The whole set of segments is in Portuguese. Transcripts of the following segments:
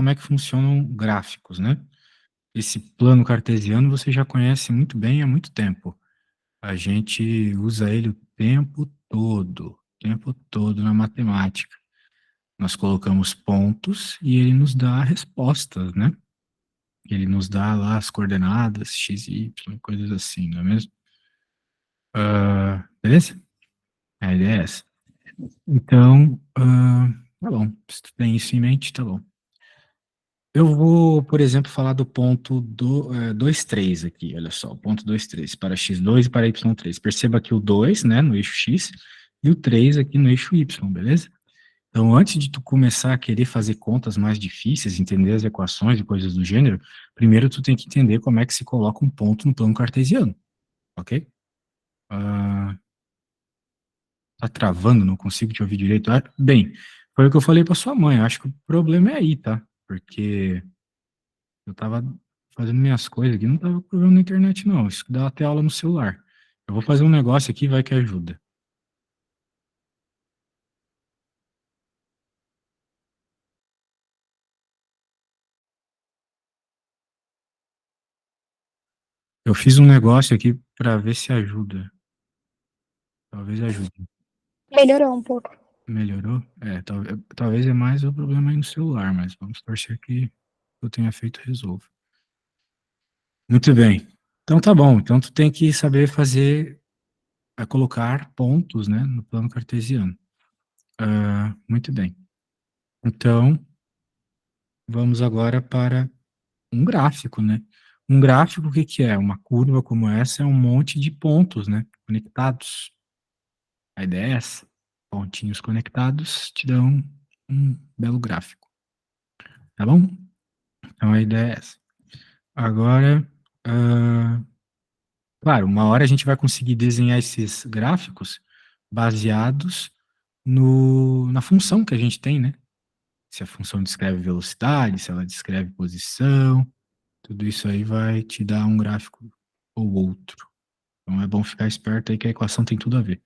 como é que funcionam gráficos, né? Esse plano cartesiano você já conhece muito bem há muito tempo. A gente usa ele o tempo todo na matemática. Nós colocamos pontos e ele nos dá respostas, né? Ele nos dá lá as coordenadas, x, y, coisas assim, não é mesmo? Beleza? A ideia é essa. Então, tá bom. Se tu tem isso em mente, tá bom. Eu vou, por exemplo, falar do ponto do 2, 3 aqui, olha só, o ponto 2, 3, para x2 e para y3. Perceba que o 2, né, no eixo x, e o 3 aqui no eixo y, beleza? Então, antes de tu começar a querer fazer contas mais difíceis, entender as equações e coisas do gênero, primeiro tu tem que entender como é que se coloca um ponto no plano cartesiano, ok? Tá travando, não consigo te ouvir direito. Bem, foi o que eu falei para sua mãe, eu acho que o problema é aí, tá? Porque eu tava fazendo minhas coisas aqui, não tava com problema na internet, não. Isso dá até aula no celular. Eu vou fazer um negócio aqui, vai que ajuda. Eu fiz um negócio aqui para ver se ajuda. Talvez ajude. Melhorou um pouco. Melhorou? Talvez é mais o problema aí no celular, mas vamos torcer que eu tenha feito resolva. Muito bem. Então tá bom. Então tu tem que saber fazer, colocar pontos, né, no plano cartesiano. Muito bem. Então, vamos agora para um gráfico, né? Um gráfico, o que que é? Uma curva como essa é um monte de pontos, né? Conectados. A ideia é essa. Pontinhos conectados te dão um belo gráfico. Tá bom? Então a ideia é essa. Agora, claro, uma hora a gente vai conseguir desenhar esses gráficos baseados na função que a gente tem, né? Se a função descreve velocidade, se ela descreve posição, tudo isso aí vai te dar um gráfico ou outro. Então é bom ficar esperto aí que a equação tem tudo a ver.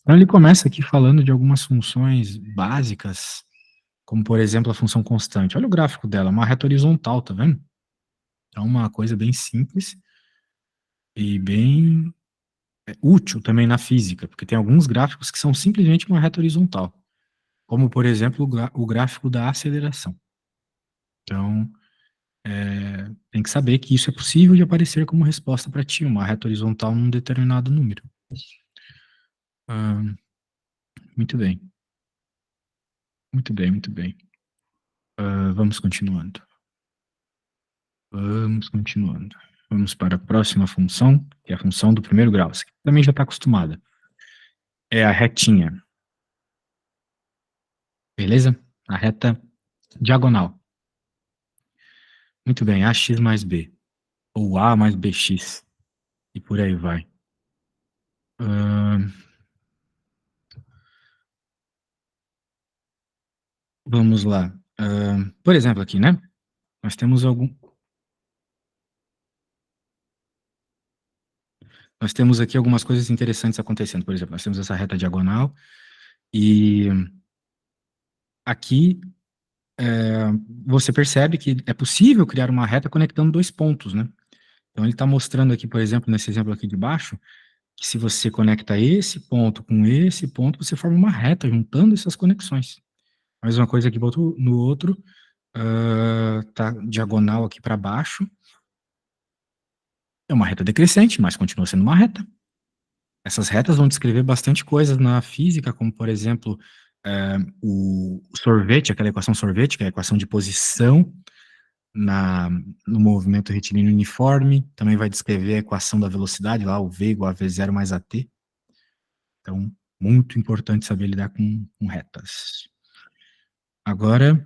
Então ele começa aqui falando de algumas funções básicas, como por exemplo a função constante. Olha o gráfico dela, uma reta horizontal, tá vendo? É uma coisa bem simples e bem útil também na física, porque tem alguns gráficos que são simplesmente uma reta horizontal, como por exemplo o gráfico da aceleração. Então, tem que saber que isso é possível de aparecer como resposta para ti, uma reta horizontal num determinado número. Ah, muito bem. Muito bem, muito bem. Vamos continuando. Vamos continuando. Vamos para a próxima função, que é a função do primeiro grau. Você também já está acostumada. É a retinha. Beleza? A reta diagonal. Muito bem, ax mais b. Ou a mais bx. E por aí vai. Vamos lá. Por exemplo, aqui, né? Nós temos nós temos aqui algumas coisas interessantes acontecendo. Por exemplo, nós temos essa reta diagonal e aqui você percebe que é possível criar uma reta conectando dois pontos, né? Então ele está mostrando aqui, por exemplo, nesse exemplo aqui de baixo, que se você conecta esse ponto com esse ponto, você forma uma reta juntando essas conexões. A mesma coisa aqui no outro, tá diagonal aqui para baixo, é uma reta decrescente, mas continua sendo uma reta. Essas retas vão descrever bastante coisas na física, como, por exemplo, o sorvete, aquela equação sorvete, que é a equação de posição no movimento retilíneo uniforme. Também vai descrever a equação da velocidade, lá, o V igual a V0 mais AT. Então, muito importante saber lidar com retas. Agora,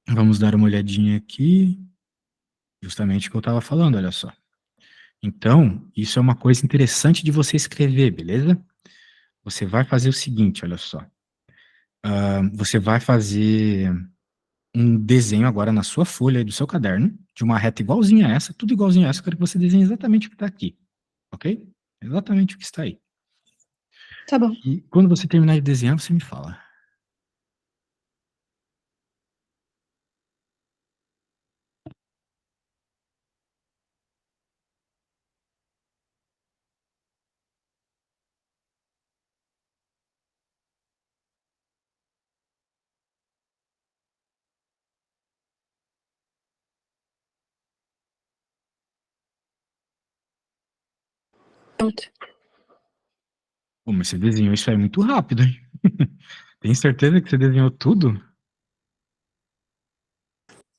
vamos dar uma olhadinha aqui, justamente o que eu estava falando, olha só. Então, isso é uma coisa interessante de você escrever, beleza? Você vai fazer o seguinte, olha só. Você vai fazer um desenho agora na sua folha do seu caderno, de uma reta igualzinha a essa, tudo igualzinho a essa, eu quero que você desenhe exatamente o que está aqui, ok? Exatamente o que está aí. Tá bom. E quando você terminar de desenhar, você me fala. Pronto. Pô, mas você desenhou isso aí muito rápido, hein? Tem certeza que você desenhou tudo?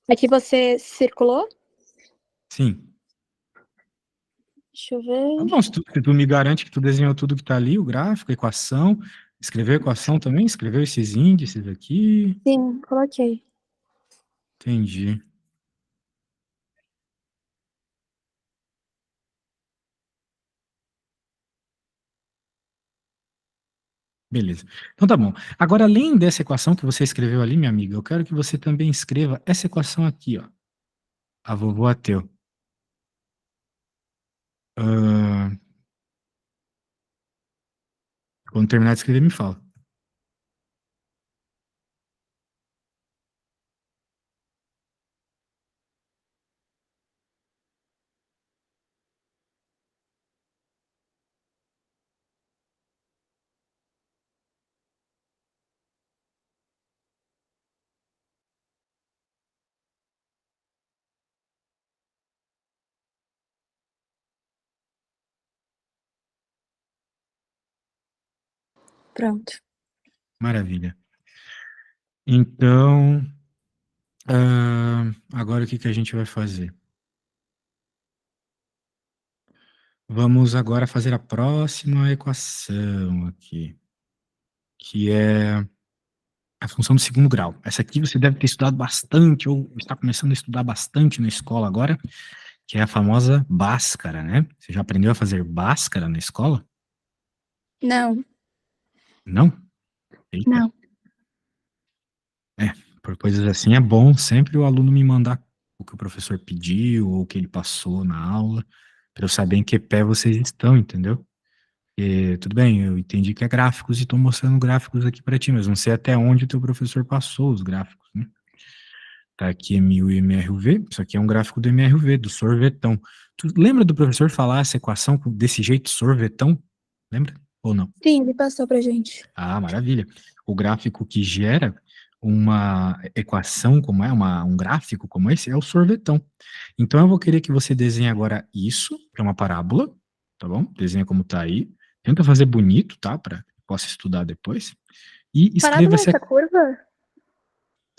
Aqui você circulou? Sim. Deixa eu Tá ver. bom, se tu me garante que tu desenhou tudo que tá ali, o gráfico, a equação, escreveu a equação também, escreveu esses índices aqui. Sim, coloquei. Entendi. Beleza. Então tá bom. Agora, além dessa equação que você escreveu ali, minha amiga, eu quero que você também escreva essa equação aqui, ó. A vovó ateu. Ah, quando terminar de escrever, me fala. Pronto. Maravilha. Então, agora o que que a gente vai fazer? Vamos agora fazer a próxima equação aqui, que é a função do segundo grau. Essa aqui você deve ter estudado bastante, ou está começando a estudar bastante na escola agora, que é a famosa Bhaskara, né? Você já aprendeu a fazer Bhaskara na escola? Não, Não? Eita. não. É, por coisas assim é bom sempre o aluno me mandar o que o professor pediu ou o que ele passou na aula, para eu saber em que pé vocês estão, entendeu? Tudo bem, eu entendi que é gráficos e estou mostrando gráficos aqui para ti, mas não sei até onde o teu professor passou os gráficos, né? Tá aqui MU e MRV, isso aqui é um gráfico do MRV, do sorvetão. Tu lembra do professor falar essa equação desse jeito, sorvetão? Lembra ou não? Sim, ele passou pra gente. Ah, maravilha. O gráfico que gera uma equação como um gráfico como esse é o sorvetão. Então eu vou querer que você desenhe agora isso, que é uma parábola, tá bom? Desenha como tá aí. Tenta fazer bonito, tá? Para que possa estudar depois. E escreva Parábola é essa. essa curva?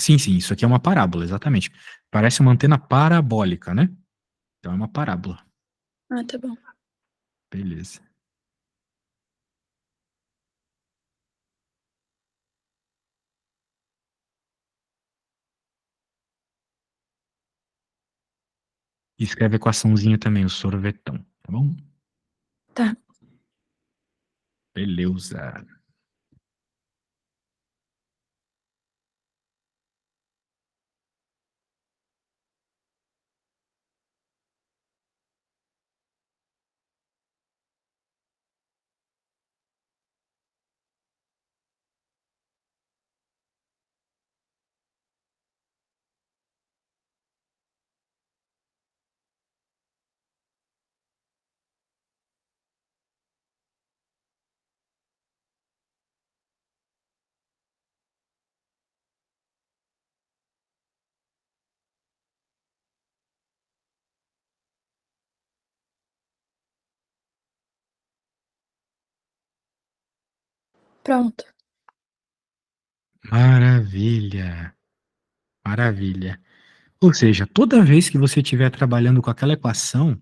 Sim, sim, isso aqui é uma parábola, exatamente. Parece uma antena parabólica, né? Então é uma parábola. Ah, tá bom. Beleza. E escreve a equaçãozinha também, o sorvetão, tá bom? Tá. Beleza. Pronto. Maravilha. Maravilha. Ou seja, toda vez que você estiver trabalhando com aquela equação,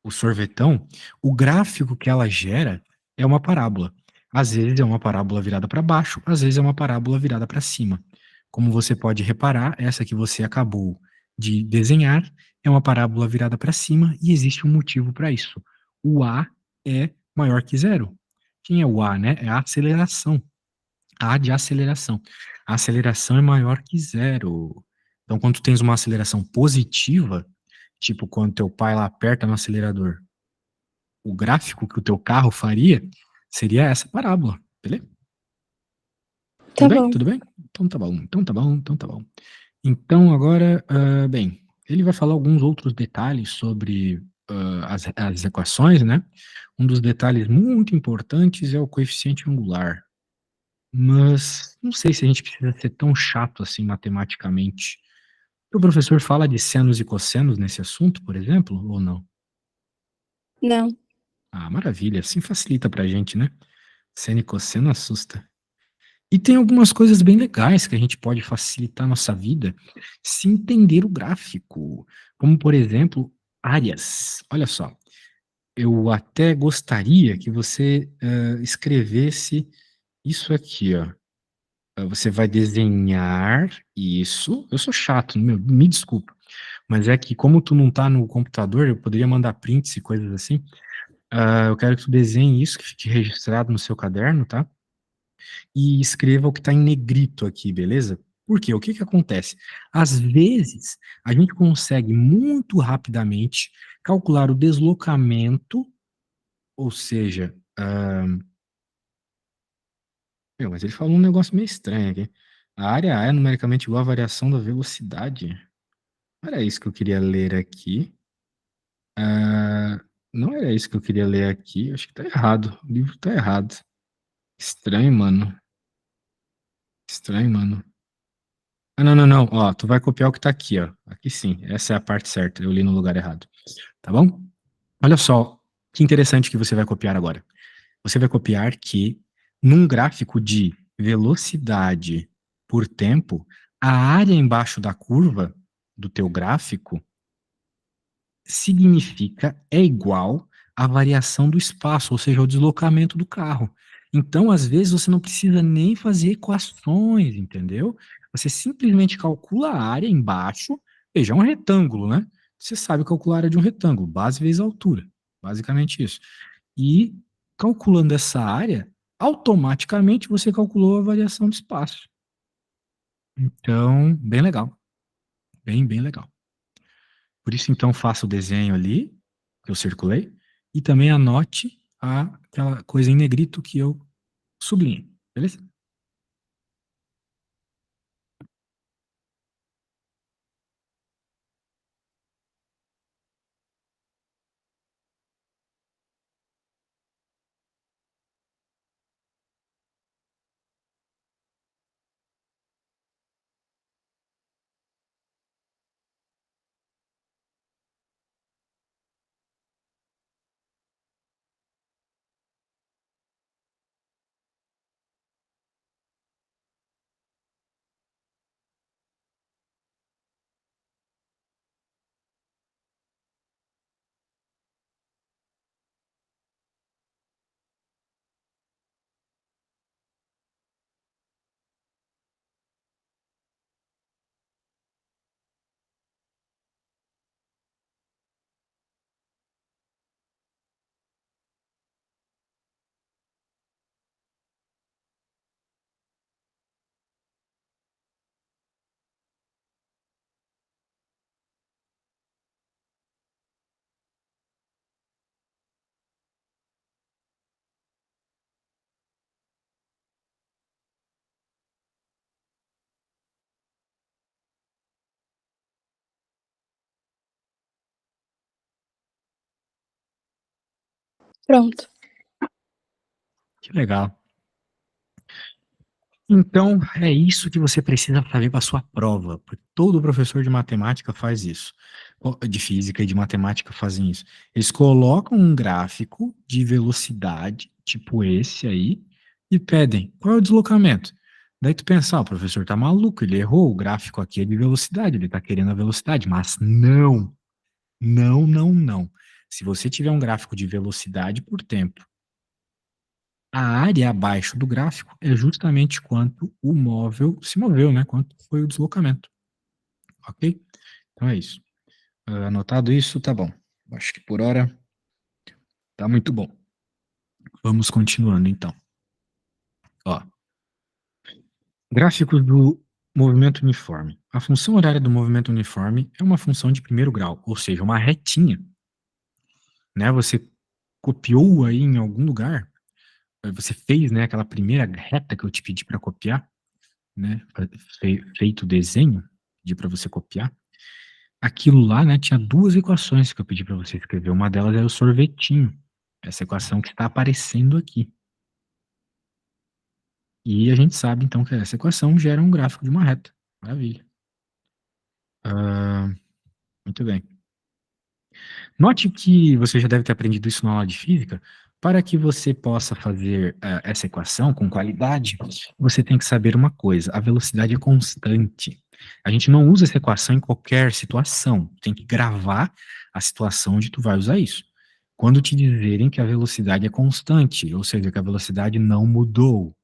o sorvetão, o gráfico que ela gera é uma parábola. Às vezes é uma parábola virada para baixo, às vezes é uma parábola virada para cima. Como você pode reparar, essa que você acabou de desenhar é uma parábola virada para cima e existe um motivo para isso. O A é maior que zero. Quem é o A, né? É a aceleração. A de aceleração. A aceleração é maior que zero. Então, quando tu tens uma aceleração positiva, tipo quando teu pai lá aperta no acelerador, o gráfico que o teu carro faria seria essa parábola, beleza? Tá Tudo bem? bom. Tudo bem? Então tá bom, então tá bom, então tá bom. Então agora, bem, ele vai falar alguns outros detalhes sobre as equações, né? Um dos detalhes muito importantes é o coeficiente angular. Mas não sei se a gente precisa ser tão chato assim matematicamente. O professor fala de senos e cossenos nesse assunto, por exemplo, ou não? Não. Ah, maravilha. Assim facilita pra gente, né? Seno e cosseno assusta. E tem algumas coisas bem legais que a gente pode facilitar a nossa vida se entender o gráfico, como por exemplo, áreas. Olha só, eu até gostaria que você, escrevesse isso aqui, ó. Você vai desenhar isso. Eu sou chato, meu, me desculpa, mas é que como tu não tá no computador, eu poderia mandar prints e coisas assim. Eu quero que tu desenhe isso, que fique registrado no seu caderno, tá? E escreva o que está em negrito aqui, beleza? Por quê? O que que acontece? Às vezes, a gente consegue muito rapidamente calcular o deslocamento, ou seja, meu, mas ele falou um negócio meio estranho aqui. A área A é numericamente igual à variação da velocidade. Não era isso que eu queria ler aqui. Ah, não era isso que eu queria ler aqui. Acho que tá errado. O livro tá errado. Estranho, mano. Estranho, mano. Ah, não, não, não. Ó, tu vai copiar o que tá aqui, ó. Aqui sim. Essa é a parte certa. Eu li no lugar errado. Tá bom? Olha só, que interessante que você vai copiar agora. Você vai copiar que num gráfico de velocidade por tempo, a área embaixo da curva do teu gráfico significa, é igual à variação do espaço, ou seja, o deslocamento do carro. Então, às vezes, você não precisa nem fazer equações, entendeu? Você simplesmente calcula a área embaixo, veja, é um retângulo, né? Você sabe calcular a área de um retângulo, base vezes altura, basicamente isso. E calculando essa área, automaticamente você calculou a variação do espaço. Então, bem legal, bem legal. Por isso, então, faça o desenho ali, que eu circulei, e também anote aquela coisa em negrito que eu sublinhei, beleza? Pronto. Que legal. Então, é isso que você precisa fazer para sua prova, porque todo professor de matemática faz isso. De física e de matemática fazem isso. Eles colocam um gráfico de velocidade, tipo esse aí, e pedem qual é o deslocamento. Daí tu pensa, o professor tá maluco, ele errou, o gráfico aqui é de velocidade, ele tá querendo a velocidade, mas não, não, não, não. Se você tiver um gráfico de velocidade por tempo, a área abaixo do gráfico é justamente quanto o móvel se moveu, né? Quanto foi o deslocamento. Ok? Então é isso. Anotado isso, tá bom. Acho que por hora tá muito bom. Vamos continuando então. Ó, gráficos do movimento uniforme. A função horária do movimento uniforme é uma função de primeiro grau, ou seja, uma retinha, né? Você copiou aí em algum lugar, você fez, né, aquela primeira reta que eu te pedi para copiar, né? Feito o desenho, pedi para você copiar. Aquilo lá, né, tinha duas equações que eu pedi para você escrever. Uma delas era o sorvetinho, essa equação que está aparecendo aqui. E a gente sabe, então, que essa equação gera um gráfico de uma reta. Maravilha. Ah, muito bem. Note que você já deve ter aprendido isso na aula de física. Para que você possa fazer essa equação com qualidade, você tem que saber uma coisa: a velocidade é constante. A gente não usa essa equação em qualquer situação. Tem que gravar a situação onde tu vai usar isso. Quando te dizerem que a velocidade é constante, ou seja, que a velocidade não mudou.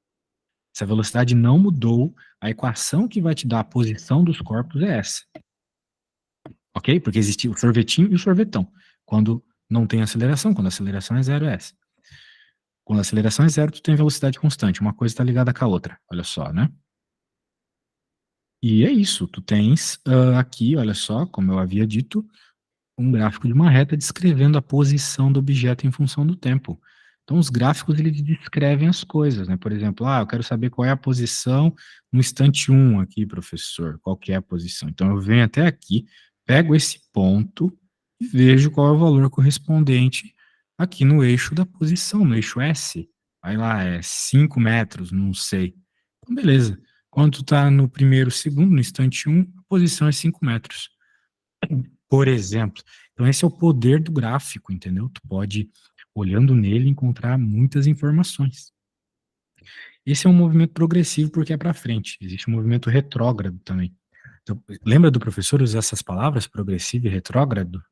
Se a velocidade não mudou, a equação que vai te dar a posição dos corpos é essa. Ok? Porque existe o sorvetinho e o sorvetão. Quando não tem aceleração, quando a aceleração é zero, é essa. Quando a aceleração é zero, tu tem velocidade constante. Uma coisa está ligada com a outra. Olha só, né? E é isso. Tu tens aqui, olha só, como eu havia dito, um gráfico de uma reta descrevendo a posição do objeto em função do tempo. Então, os gráficos, eles descrevem as coisas, né? Por exemplo, eu quero saber qual é a posição no instante 1 aqui, professor. Qual que é a posição? Então, eu venho até aqui, pego esse ponto e vejo qual é o valor correspondente aqui no eixo da posição, no eixo S. Aí lá, é 5 metros, não sei. Então, beleza. Quando tu tá no primeiro segundo, no instante 1, a posição é 5 metros. Por exemplo. Então, esse é o poder do gráfico, entendeu? Tu pode, olhando nele, encontrar muitas informações. Esse é um movimento progressivo porque é para frente. Existe um movimento retrógrado também. Então, lembra do professor usar essas palavras, progressivo e retrógrado?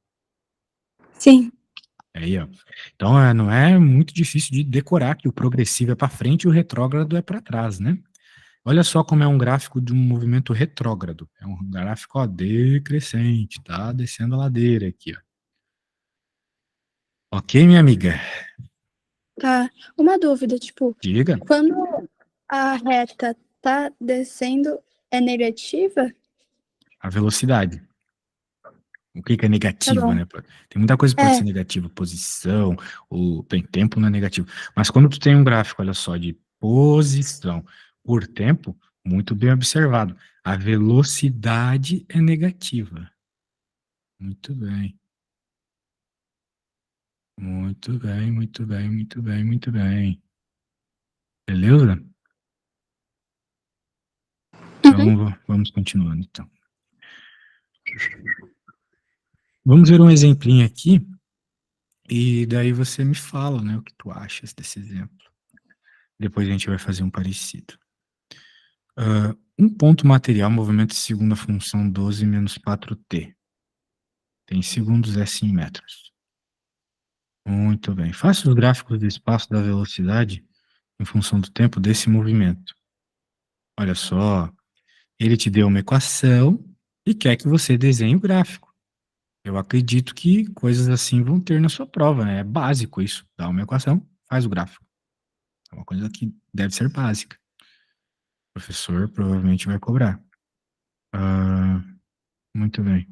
Sim. Aí, ó. Então, não é muito difícil de decorar que o progressivo é para frente e o retrógrado é para trás, né? Olha só como é um gráfico de um movimento retrógrado. É um gráfico, ó, decrescente, tá descendo a ladeira aqui, ó. Ok, minha amiga? Tá. Uma dúvida, tipo, Diga. quando a reta tá descendo, é negativa? A velocidade. O que é Tá negativa, bom. né? Tem muita coisa que pode ser É, negativa, posição, tem tempo não é negativo. Mas quando tu tem um gráfico, olha só, de posição por tempo, muito bem observado. A velocidade é negativa. Muito bem. Muito bem, muito bem, muito bem, muito bem. Beleza? uhum, Então, vamos continuando, então. Vamos ver um exemplinho aqui, e daí você me fala, né, o que tu achas desse exemplo. Depois a gente vai fazer um parecido. Um ponto material, movimento de segunda função 12 menos 4t. Tem segundos S em metros. Muito bem. Faça os gráficos do espaço da velocidade em função do tempo desse movimento. Olha só, ele te deu uma equação e quer que você desenhe o gráfico. Eu acredito que coisas assim vão ter na sua prova, né? É básico isso. Dá uma equação, faz o gráfico. É uma coisa que deve ser básica. O professor provavelmente vai cobrar. Ah, muito bem.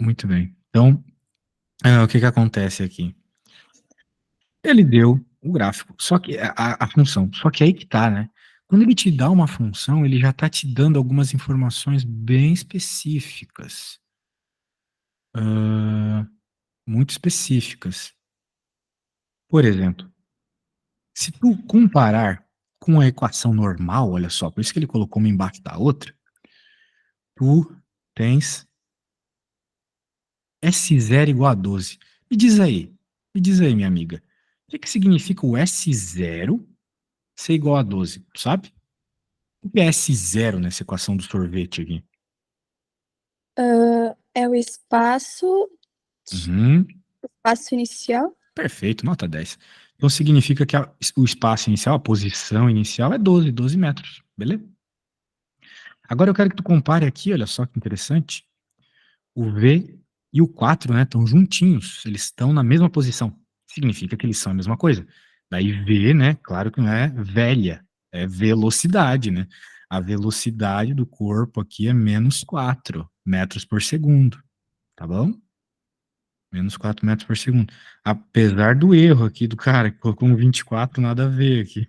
Muito bem. Então, o que que acontece aqui? Ele deu o gráfico, só que a função, só que aí que tá, né? Quando ele te dá uma função, ele já tá te dando algumas informações bem específicas. Ah, muito específicas. Por exemplo, se tu comparar com a equação normal, olha só, por isso que ele colocou uma embaixo da outra, tu tens S0 igual a 12. Me diz aí, minha amiga, o que que significa o S0 ser igual a 12, sabe? O que é S0 nessa equação do sorvete aqui? é o Uhum, espaço inicial? perfeito, nota 10. Então significa que o espaço inicial, a posição inicial é 12, 12 metros, beleza? Agora eu quero que tu compare aqui, olha só que interessante. O V e o 4, né, estão juntinhos, eles estão na mesma posição. Significa que eles são a mesma coisa. Daí V, né, claro que não é velha, é velocidade, né? A velocidade do corpo aqui é menos 4 metros por segundo, tá bom? Menos 4 metros por segundo. Apesar do erro aqui do cara, que colocou um 24, nada a ver aqui.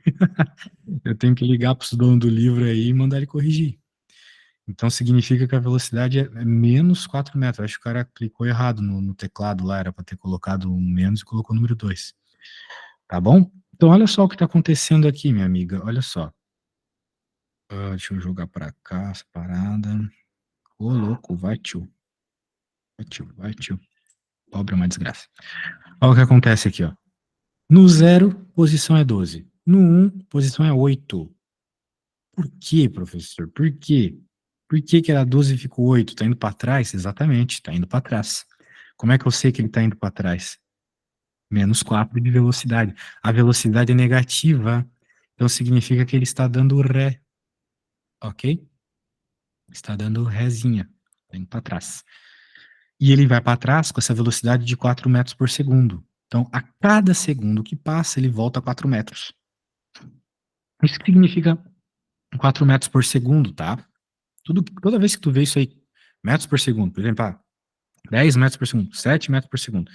Eu tenho que ligar para o dono do livro aí e mandar ele corrigir. Então significa que a velocidade é menos 4 metros. Acho que o cara clicou errado no teclado lá, era para ter colocado um menos e colocou o número 2. Tá bom? Então olha só o que está acontecendo aqui, minha amiga. Olha só. Deixa eu jogar para cá essa parada. Ô, louco, vai, tio. Vai, tio. Pobre é uma desgraça. Olha o que acontece aqui, ó. No 0, posição é 12. No 1, posição é 8. Por quê, professor? Por quê? Por que que era 12 e ficou 8? Tá indo para trás? Exatamente, tá indo para trás. Como é que eu sei que ele tá indo para trás? Menos 4 de velocidade. A velocidade é negativa, então significa que ele está dando ré, ok? Está dando rézinha, tá indo para trás. E ele vai para trás com essa velocidade de 4 metros por segundo. Então, a cada segundo que passa, ele volta a 4 metros. Isso que significa 4 metros por segundo, tá? Toda vez que tu vê isso aí, metros por segundo, por exemplo, 10 metros por segundo, 7 metros por segundo,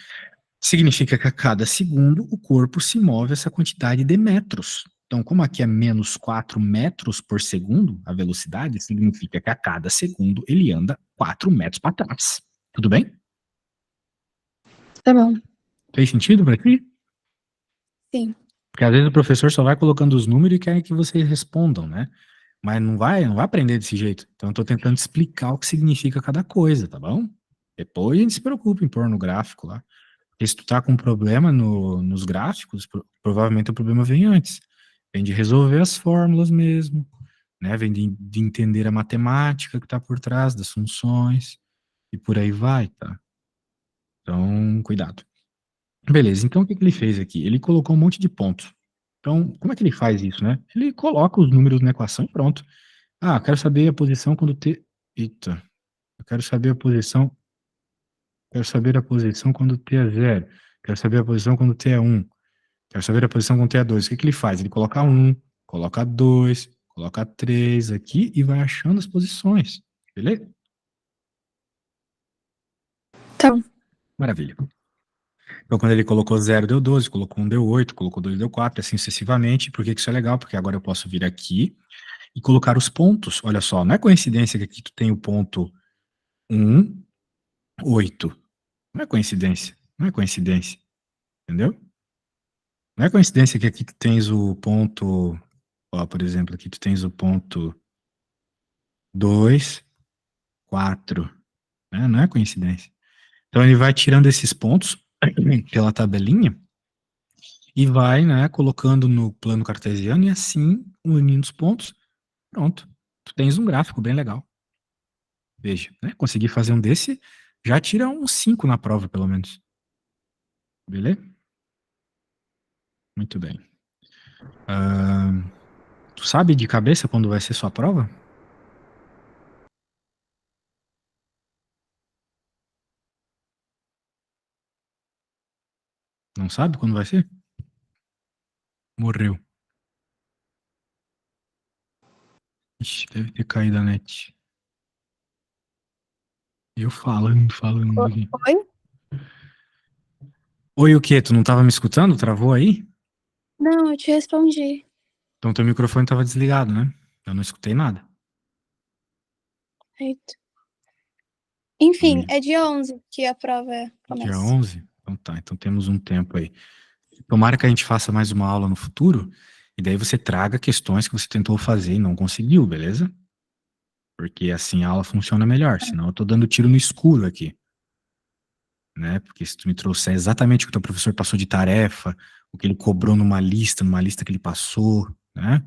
significa que a cada segundo o corpo se move essa quantidade de metros. Então, como aqui é menos 4 metros por segundo, a velocidade, significa que a cada segundo ele anda 4 metros para trás. Tudo bem? Tá bom. Fez sentido para ti? Sim. Porque às vezes o professor só vai colocando os números e quer que vocês respondam, né? Mas não vai aprender desse jeito. Então eu tô tentando explicar o que significa cada coisa, tá bom? Depois a gente se preocupa em pôr no gráfico lá. Porque se tu tá com um problema nos gráficos, provavelmente o problema vem antes. Vem de resolver as fórmulas mesmo, né? Vem de entender a matemática que tá por trás das funções e por aí vai, tá? Então, cuidado. Beleza, então o que que ele fez aqui? Ele colocou um monte de pontos. Então, como é que ele faz isso, né? Ele coloca os números na equação e pronto. Ah, quero saber a posição quando t... Eita, eu quero saber a posição... Quero saber a posição quando t é 0. Quero saber a posição quando t é 1. Quero saber a posição quando t é 2. O que que ele faz? Ele coloca 1, coloca 2, coloca 3 aqui e vai achando as posições. Beleza? Tá bom. Maravilha. Então, quando ele colocou 0, deu 12, colocou 1, deu 8, colocou 2, deu 4, assim sucessivamente. Por que que isso é legal? Porque agora eu posso vir aqui e colocar os pontos. Olha só, não é coincidência que aqui tu tem o ponto 1, 8. Não é coincidência. Não é coincidência. Entendeu? Não é coincidência que aqui tu tens o ponto... Ó, por exemplo, aqui tu tens o ponto 2, 4. Né? Não é coincidência. Então ele vai tirando esses pontos pela tabelinha e vai, né, colocando no plano cartesiano e assim, unindo os pontos, pronto. Tu tens um gráfico bem legal. Veja, né? Conseguir fazer um desse, já tira um 5 na prova, pelo menos. Beleza? Muito bem. Tu sabe de cabeça quando vai ser sua prova? Não sabe quando vai ser? Morreu. Ixi, deve ter caído a net. Eu falando aqui. Oi? Oi, o quê? Tu não tava me escutando? Travou aí? Não, eu te respondi. Então teu microfone tava desligado, né? Eu não escutei nada. Eita. Enfim, é dia 11 que a prova começa. Dia 11? Então tá, então temos um tempo aí. Tomara que a gente faça mais uma aula no futuro, e daí você traga questões que você tentou fazer e não conseguiu, beleza? Porque assim a aula funciona melhor, senão eu tô dando tiro no escuro aqui. Né? Porque se tu me trouxer exatamente o que o teu professor passou de tarefa, o que ele cobrou numa lista que ele passou, né?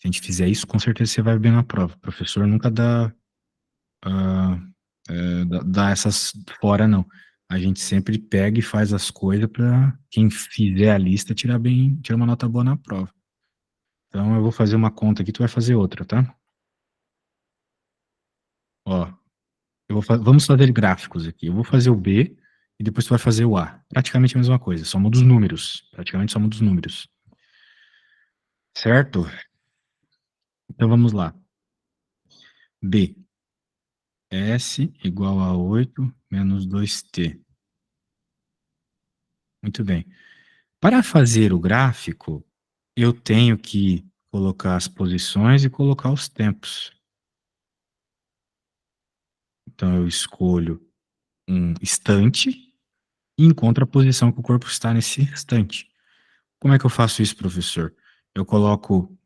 Se a gente fizer isso, com certeza você vai bem na prova. O professor nunca dá essas fora, não. A gente sempre pega e faz as coisas para quem fizer a lista tirar uma nota boa na prova. Então eu vou fazer uma conta aqui, tu vai fazer outra, tá? Ó, vamos fazer gráficos aqui. Eu vou fazer o B e depois tu vai fazer o A. Praticamente a mesma coisa, só muda os números. Praticamente só muda os números. Certo? Então vamos lá. B. S igual a 8 menos 2T. Muito bem. Para fazer o gráfico, eu tenho que colocar as posições e colocar os tempos. Então eu escolho um instante e encontro a posição que o corpo está nesse instante. Como é que eu faço isso, professor? Eu coloco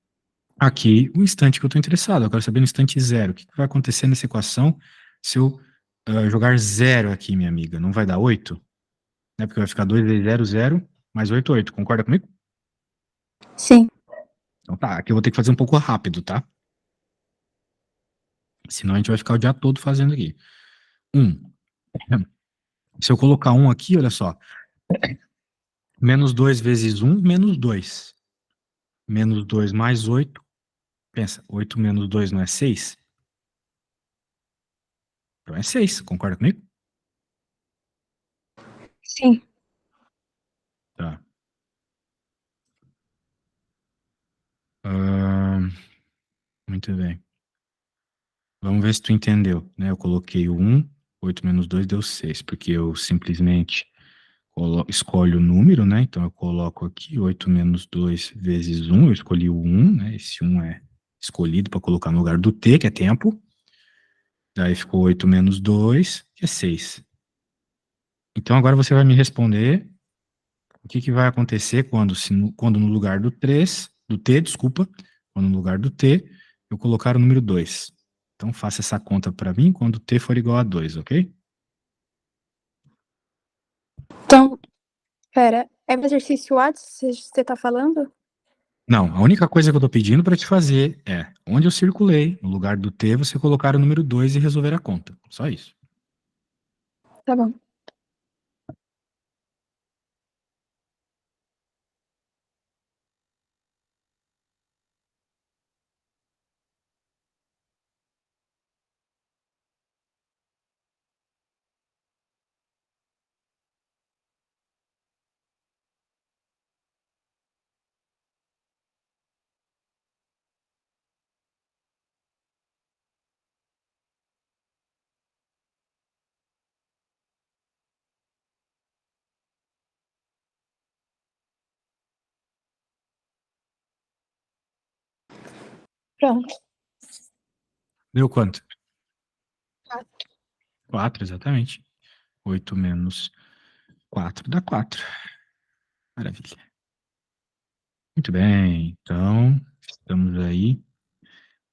aqui o instante que eu estou interessado. Eu quero saber no instante 0. O que vai acontecer nessa equação se eu jogar 0 aqui, minha amiga, não vai dar 8? Né? Porque vai ficar 2 vezes 0, 0, mais 8, 8. Concorda comigo? Sim. Então tá, aqui eu vou ter que fazer um pouco rápido, tá? Senão a gente vai ficar o dia todo fazendo aqui. 1. Se eu colocar 1 aqui, olha só. Menos 2 vezes 1, menos 2. Menos 2 mais 8. Pensa, 8 menos 2 não é 6? Então é 6, concorda comigo? Sim. Tá. Muito bem. Vamos ver se tu entendeu, né? Eu coloquei o 1, 8 menos 2 deu 6, porque eu simplesmente escolho o número, né? Então eu coloco aqui 8 menos 2 vezes 1, eu escolhi o 1, né? Esse 1 é escolhido para colocar no lugar do t, que é tempo. Daí ficou 8 menos 2, que é 6. Então agora você vai me responder o que vai acontecer quando no lugar do 3, do t, desculpa, quando no lugar do t, eu colocar o número 2. Então faça essa conta para mim quando t for igual a 2, ok? Então, pera, é o exercício A que você tá falando? Não, a única coisa que eu tô pedindo para te fazer é, onde eu circulei, no lugar do t, você colocar o número 2 e resolver a conta. Só isso. Tá bom. Pronto. Deu quanto? Tá. 4, exatamente. 8 menos 4 dá 4. Maravilha. Muito bem, então estamos aí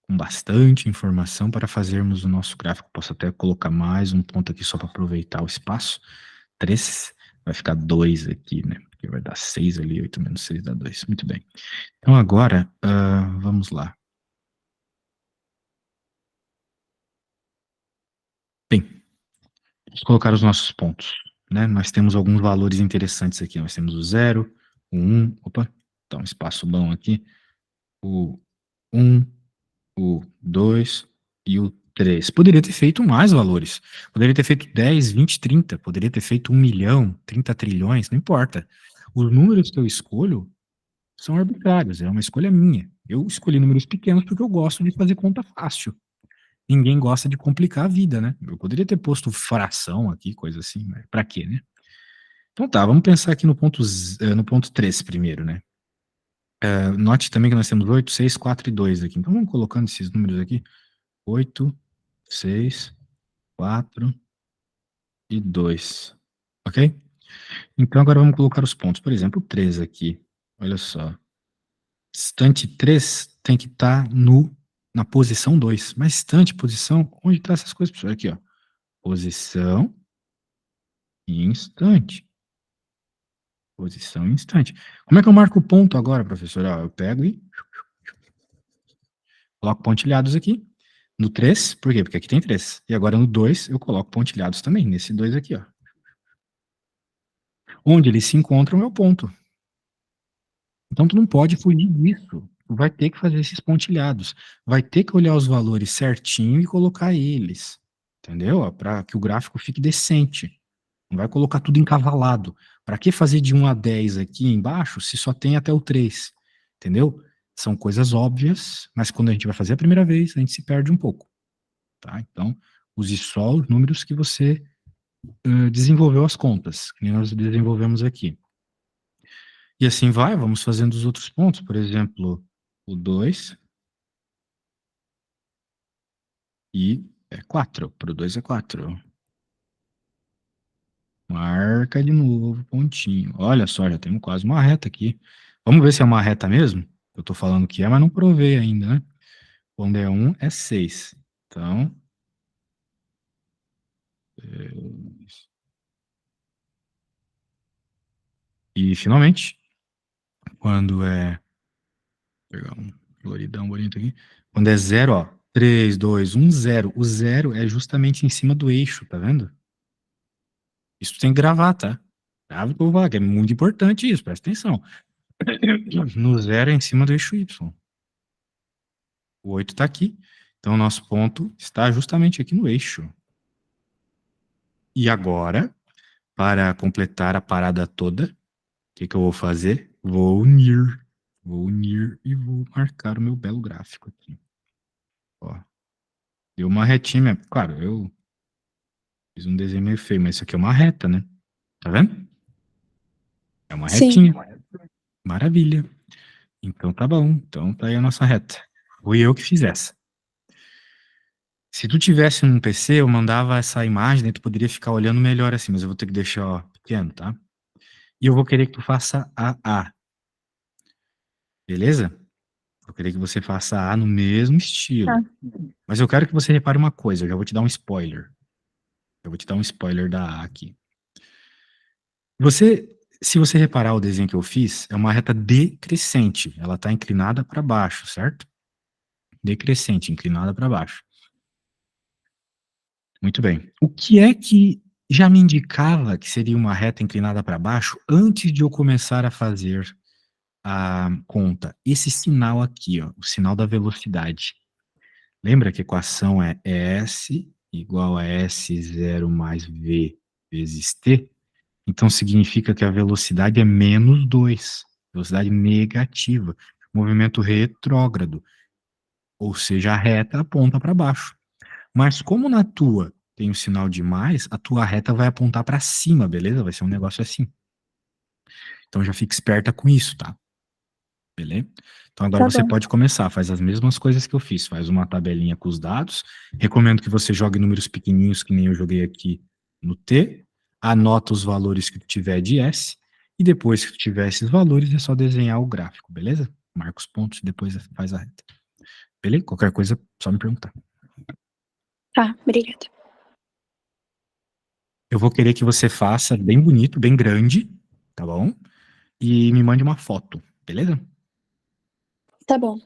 com bastante informação para fazermos o nosso gráfico. Posso até colocar mais um ponto aqui só para aproveitar o espaço. 3, vai ficar 2 aqui, né? Porque vai dar 6 ali, 8 menos 6 dá 2. Muito bem. Então agora, vamos lá. Bem, vamos colocar os nossos pontos, né? Nós temos alguns valores interessantes aqui. Nós temos o 0, o 1, opa, tá um espaço bom aqui. O 1, o 2 e o 3. Poderia ter feito mais valores. Poderia ter feito 10, 20, 30. Poderia ter feito 1 milhão, 30 trilhões, não importa. Os números que eu escolho são arbitrários, é uma escolha minha. Eu escolhi números pequenos porque eu gosto de fazer conta fácil. Ninguém gosta de complicar a vida, né? Eu poderia ter posto fração aqui, coisa assim, mas pra quê, né? Então tá, vamos pensar aqui no ponto 3 primeiro, né? Note também que nós temos 8, 6, 4 e 2 aqui. Então vamos colocando esses números aqui. 8, 6, 4 e 2. Ok? Então agora vamos colocar os pontos. Por exemplo, 3 aqui. Olha só. Estante 3 tem que estar na posição 2. Mas estante, posição, onde estão essas coisas, professor? Aqui, ó. Posição e instante. Posição e instante. Como é que eu marco o ponto agora, professor? Ó, eu pego e coloco pontilhados aqui. No 3, por quê? Porque aqui tem 3. E agora no 2, eu coloco pontilhados também, nesse 2 aqui, ó. Onde eles se encontram é o ponto. Então tu não pode fugir disso. Tu vai ter que fazer esses pontilhados. Vai ter que olhar os valores certinho e colocar eles. Entendeu? Para que o gráfico fique decente. Não vai colocar tudo encavalado. Para que fazer de 1 a 10 aqui embaixo se só tem até o 3? Entendeu? São coisas óbvias, mas quando a gente vai fazer a primeira vez, a gente se perde um pouco. Tá? Então, use só os números que você desenvolveu as contas, que nós desenvolvemos aqui. E assim vai, vamos fazendo os outros pontos. Por exemplo, o 2 e é 4. Para o 2 é 4. Marca de novo, pontinho. Olha só, já temos quase uma reta aqui. Vamos ver se é uma reta mesmo? Eu tô falando que é, mas não provei ainda, né? Quando é 1, é 6. Então, finalmente, quando é... Vou pegar um floridão bonito aqui. Quando é zero, ó, 3, 2, 1, 0. O zero é justamente em cima do eixo, tá vendo? Isso tem que gravar, tá? Grava que eu vou falar, que é muito importante isso, presta atenção. No zero é em cima do eixo Y. O 8 tá aqui. Então, o nosso ponto está justamente aqui no eixo. E agora, para completar a parada toda, o que eu vou fazer? Vou unir. Vou unir e vou marcar o meu belo gráfico aqui. Ó, deu uma retinha mesmo. Claro, eu fiz um desenho meio feio, mas isso aqui é uma reta, né? Tá vendo? É uma Sim. retinha. Maravilha. Então tá bom. Então tá aí a nossa reta. Fui eu que fiz essa. Se tu tivesse um PC, eu mandava essa imagem, né? Tu poderia ficar olhando melhor assim, mas eu vou ter que deixar, ó, pequeno, tá? E eu vou querer que tu faça A. Beleza? Eu queria que você faça A no mesmo Tá. estilo. Mas eu quero que você repare uma coisa, eu já vou te dar um spoiler. Eu vou te dar um spoiler da A aqui. Se você reparar o desenho que eu fiz, é uma reta decrescente. Ela está inclinada para baixo, certo? Decrescente, inclinada para baixo. Muito bem. O que é que já me indicava que seria uma reta inclinada para baixo antes de eu começar a fazer a conta? Esse sinal aqui, ó, o sinal da velocidade. Lembra que a equação é S igual a S0 mais V vezes T? Então significa que a velocidade é menos 2, velocidade negativa, movimento retrógrado, ou seja, a reta aponta para baixo. Mas como na tua tem o sinal de mais, a tua reta vai apontar para cima, beleza? Vai ser um negócio assim. Então já fica esperta com isso, tá? Beleza? Então agora Tá você bom. pode começar, faz as mesmas coisas que eu fiz, faz uma tabelinha com os dados. Recomendo que você jogue números pequenininhos, que nem eu joguei aqui no T, anota os valores que tu tiver de S, e depois que tu tiver esses valores, é só desenhar o gráfico, beleza? Marca os pontos e depois faz a reta. Beleza? Qualquer coisa, só me perguntar. Tá, obrigada. Eu vou querer que você faça bem bonito, bem grande, tá bom? E me mande uma foto, beleza? Tá bom.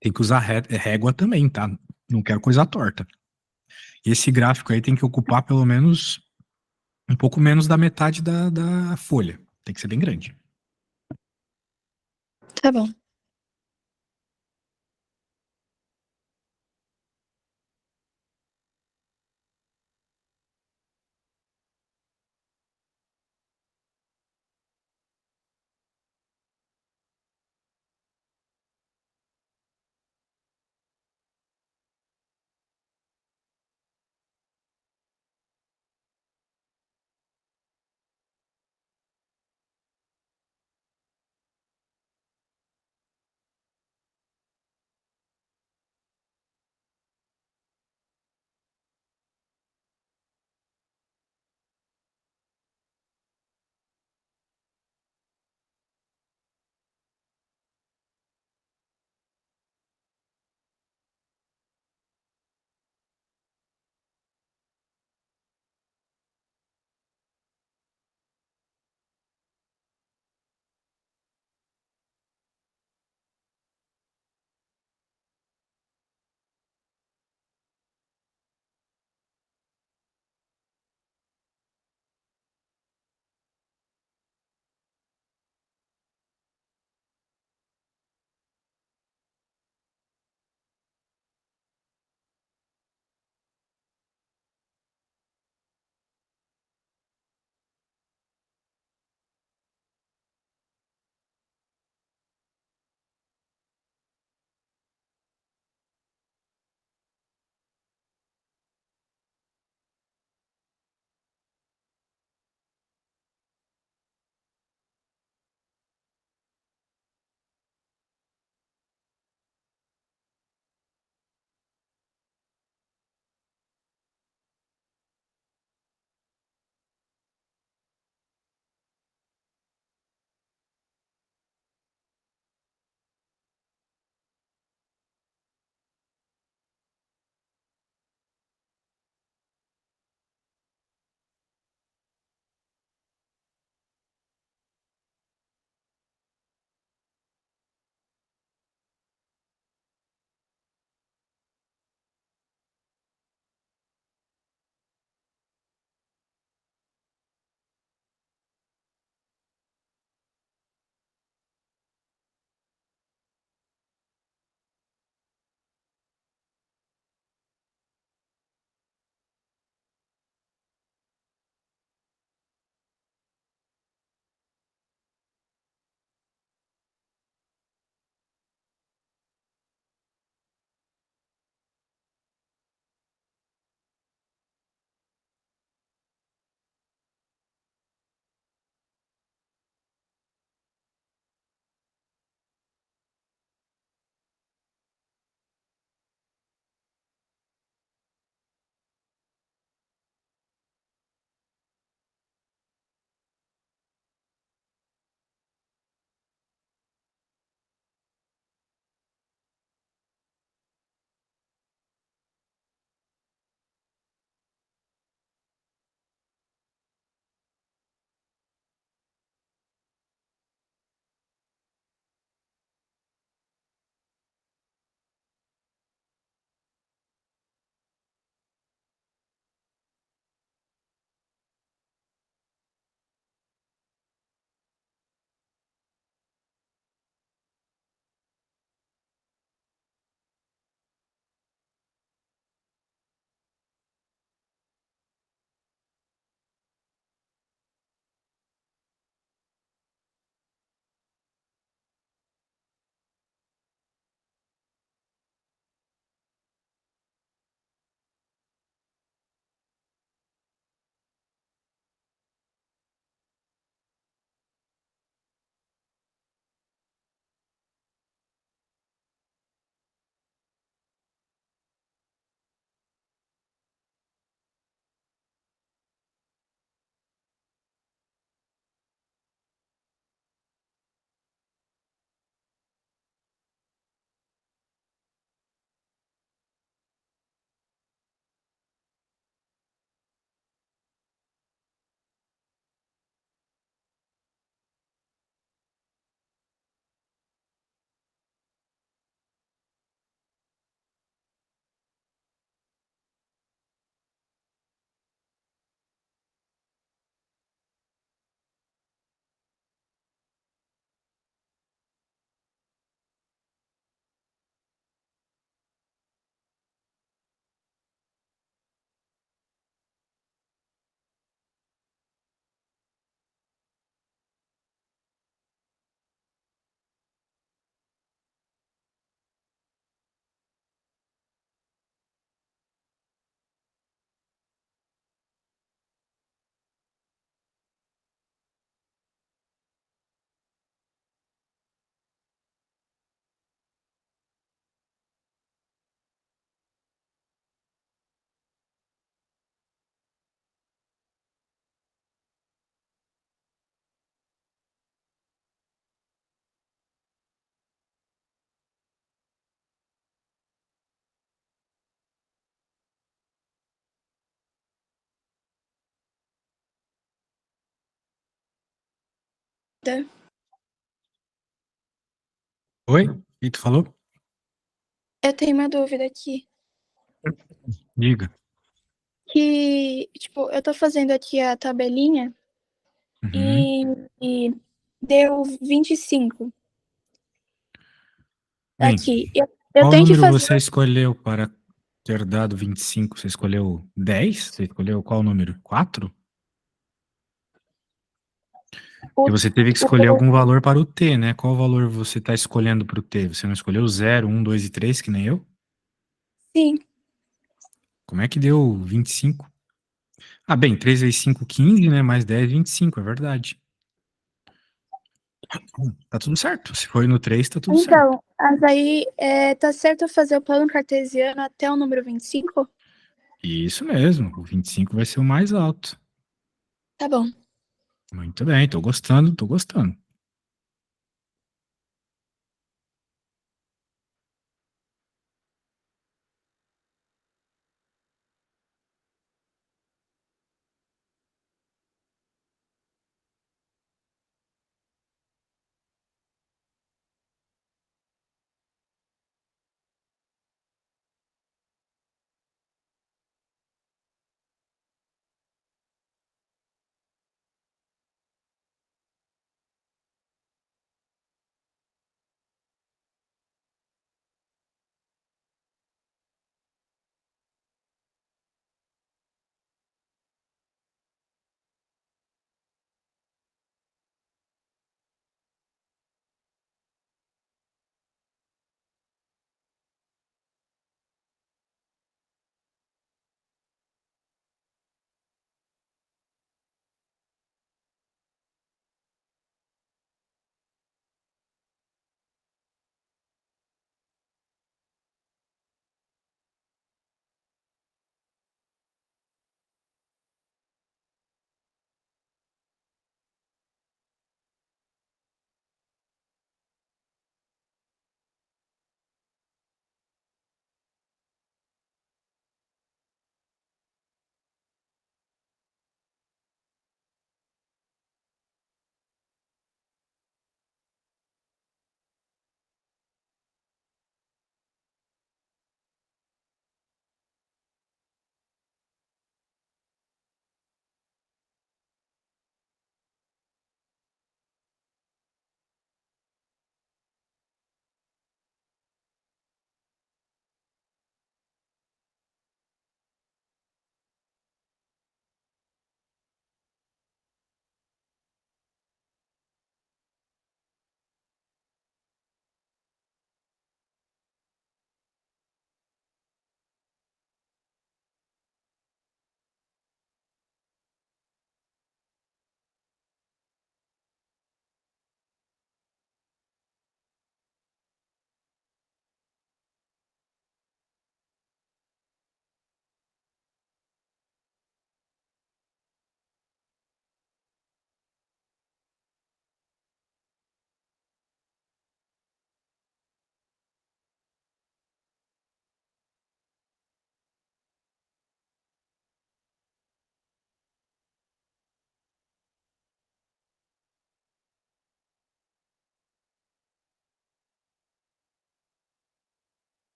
Tem que usar régua também, tá? Não quero coisa torta. Esse gráfico aí tem que ocupar pelo menos um pouco menos da metade da folha. Tem que ser bem grande. Tá bom. Oi? E tu falou? Eu tenho uma dúvida aqui. Diga. Que, tipo, eu tô fazendo aqui a tabelinha Uhum. e deu 25 Bem, aqui. Eu qual tenho que número fazer. você escolheu para ter dado 25? Você escolheu 10? Você escolheu qual número? 4? E O, você teve que escolher o, algum valor para o T, né? Qual valor você está escolhendo para o T? Você não escolheu 0, 1, 2 e 3, que nem eu? sim, Como é que deu 25? Ah, bem, 3 vezes 5, 15, né? Mais 10, 25, é verdade. Tá tudo certo. Se foi no 3, tá tudo certo. então, mas aí tá certo eu fazer o plano cartesiano até o número 25? Isso mesmo, o 25 vai ser o mais alto. Tá bom. Muito bem, tô gostando, tô gostando.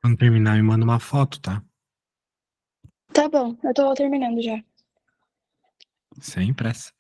Quando terminar, me manda uma foto, tá? Tá bom, eu tô terminando já. Sem pressa.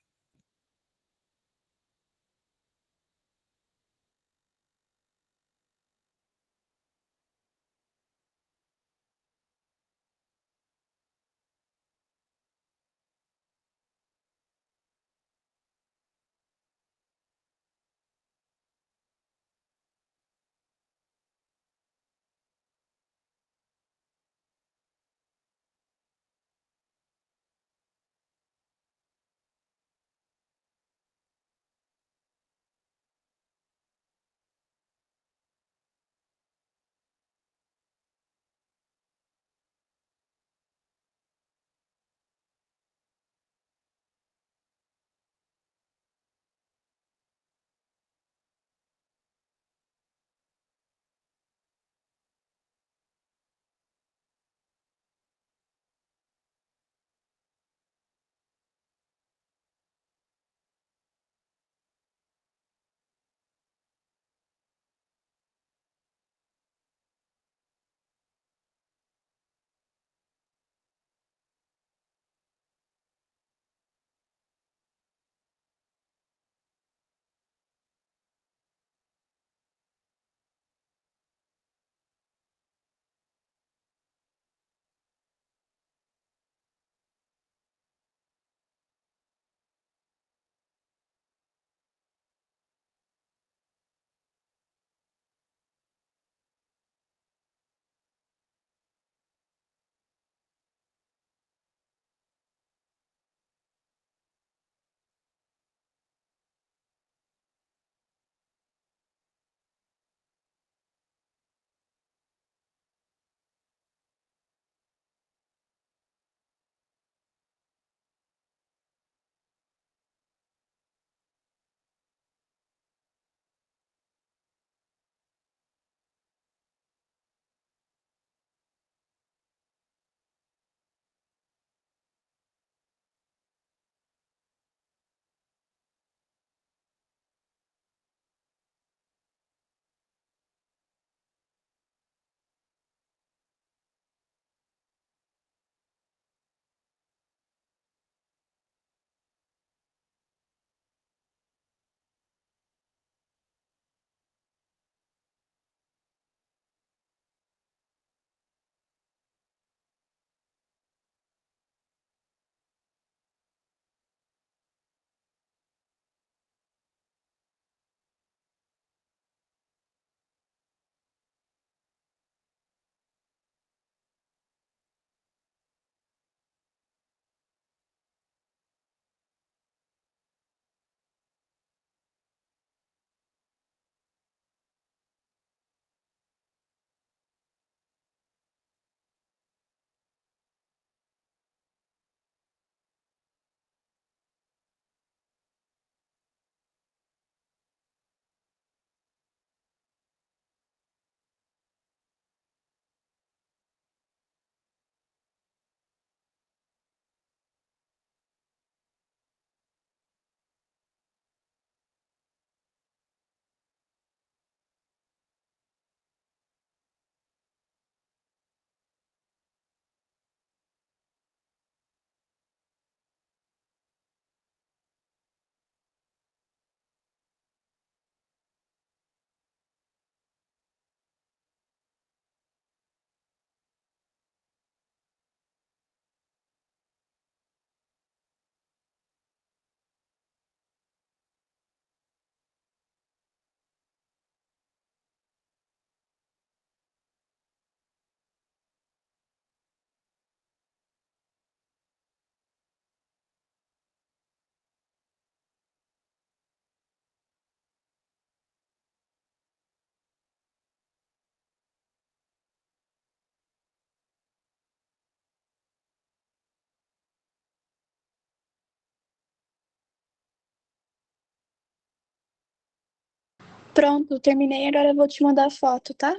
Pronto, terminei, agora eu vou te mandar a foto, tá?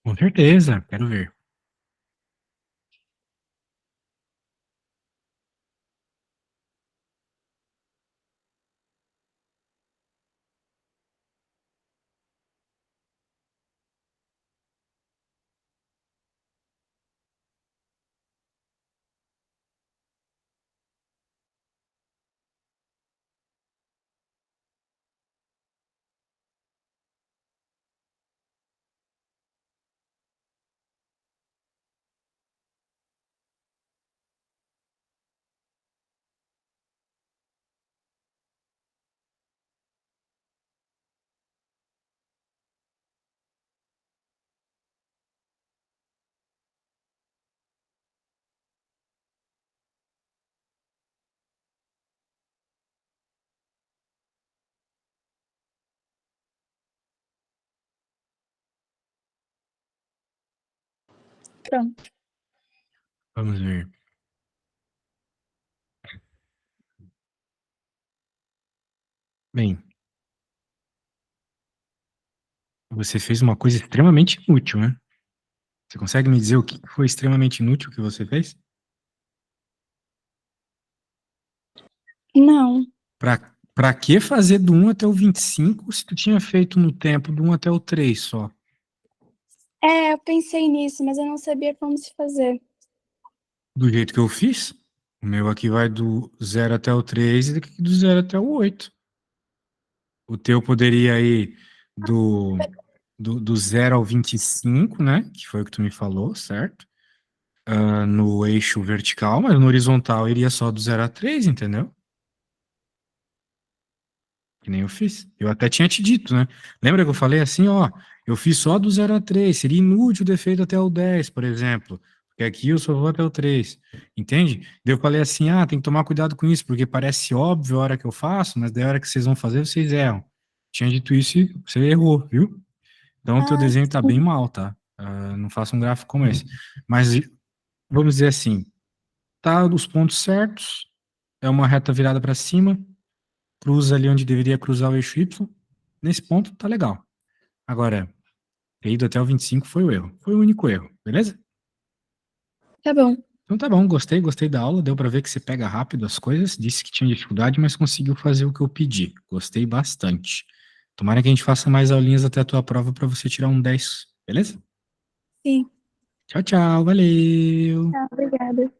Com certeza, quero ver. Pronto. Vamos ver. Bem, você fez uma coisa extremamente inútil, né? Você consegue me dizer o que foi extremamente inútil que você fez? Não. Pra que fazer do 1 até o 25 se tu tinha feito no tempo do 1 até o 3 só? É, eu pensei nisso, mas eu não sabia como se fazer. Do jeito que eu fiz? O meu aqui vai do 0 até o 3 e daqui do 0 até o 8. O teu poderia ir do 0 ao 25, né? Que foi o que tu me falou, certo? No eixo vertical, mas no horizontal iria só do 0 a 3, entendeu? Que nem eu fiz. Eu até tinha te dito, né? Lembra que eu falei assim, ó, eu fiz só do 0 a 3, seria inútil ter feito até o 10, por exemplo, porque aqui eu só vou até o 3, entende? Daí eu falei assim, tem que tomar cuidado com isso, porque parece óbvio a hora que eu faço, mas da hora que vocês vão fazer, vocês erram. Tinha dito isso e você errou, viu? Então o teu Ah, desenho tá sim. bem mal, tá? Não faça um gráfico como esse. Mas vamos dizer assim, tá dos pontos certos, é uma reta virada para cima, cruza ali onde deveria cruzar o eixo Y. Nesse ponto, tá legal. Agora, ter ido até o 25 foi o erro. Foi o único erro, beleza? Tá bom. Então tá bom, gostei da aula, deu pra ver que você pega rápido as coisas, disse que tinha dificuldade, mas conseguiu fazer o que eu pedi. Gostei bastante. Tomara que a gente faça mais aulinhas até a tua prova pra você tirar um 10, beleza? Sim. Tchau, tchau, valeu! Tá, obrigada.